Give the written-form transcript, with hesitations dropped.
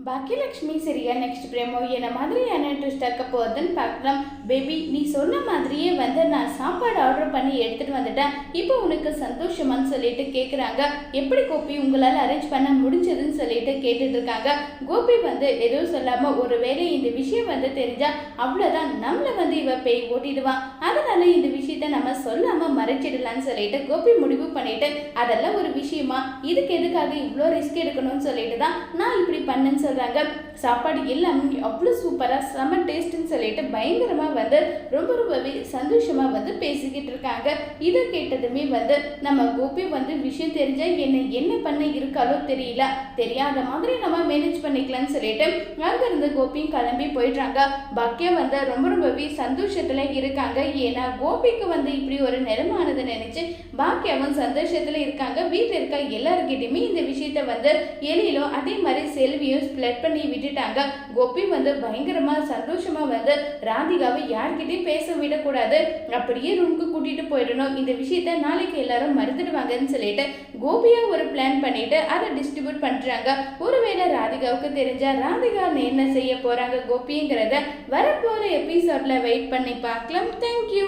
பாக்கியலட்சுமி சரியா நெக்ஸ்ட் பிரேமோ என்ன மாதிரியான ட்விஸ்ட் ஆக்க போகுதுன்னு பார்க்கலாம். பேபி, நீ சொன்ன மாதிரியே நான் சாப்பாடு ஆர்டர் பண்ணி எடுத்துட்டு வந்துட்டேன். இப்போ உனக்கு சந்தோஷமான்னு சொல்லிட்டு கேட்குறாங்க. எப்படி கோபி உங்களால் அரேஞ்ச் பண்ண முடிஞ்சதுன்னு சொல்லிட்டு கேட்டுட்டு இருக்காங்க. கோபி எதுவும் சொல்லாம ஒருவேளை இந்த விஷயம் தெரிஞ்சா அவ்வளோதான், நம்மளை இவ பேய் ஓட்டிடுவான். அதனால இந்த விஷயத்த நம்ம சொல்லாம மறைச்சிடலான்னு சொல்லிட்டு கோபி முடிவு பண்ணிட்டு, அதெல்லாம் ஒரு விஷயமா, இதுக்கு எதுக்காக இவ்வளோ ரிஸ்க் எடுக்கணும்னு சொல்லிட்டு தான் நான் இப்படி பண்ணேன்னு சொல்றாங்க. சாப்பாடு எல்லாமே அவ்வளோ சூப்பரா செம டேஸ்ட்னு சொல்லிட்டு பயங்கரமா ரொம்பவே சந்தோஷமா பேசிக்கிட்டு இருக்காங்க. இதை கேட்டதுமே நம்ம கோபி விஷயம் தெரிஞ்சா என்ன பண்ண இருக்காலோ தெரியல, தெரியாத மாதிரி நம்ம மேனேஜ் பண்ணிக்கலாம்னு சொல்லிட்டு அங்கிருந்து கோபியும் கிளம்பி போயிடுறாங்க. பாக்கியா ரொம்பவே சந்தோஷத்துல இருக்காங்க. ஏன்னா கோபிக்கு இப்படி ஒரு நிலைமானதை நினைச்சு பாக்கியாவும் சந்தோஷத்துல இருக்காங்க. வீட்டில் இருக்க எல்லாருக்கிட்டையுமே இந்த விஷயத்த எலியிலோ அதே மாதிரி செல்வியும் ஸ்பிளட் பண்ணி விட்டுட்டாங்க. கோபி பயங்கரமா சந்தோஷமா ராதிகாவை யார்கிட்டையும் பேச விடக்கூடாது, அப்படியே ரூமுக்கு கூட்டிட்டு போயிடணும், இந்த விஷயத்த நாளைக்கு எல்லாரும் மறந்துடுவாங்கன்னு சொல்லிட்டு கோபியா ஒரு பிளான் பண்ணிட்டு அதை டிஸ்ட்ரிபியூட் பண்றாங்க. ஒருவேளை ராதிகாவுக்கு தெரிஞ்சா ராதிகா என்ன செய்ய போறாங்க கோபிங்கிறத வரப்போற எபிசோட்ல வெயிட் பண்ணி பார்க்கலாம். தேங்க்யூ.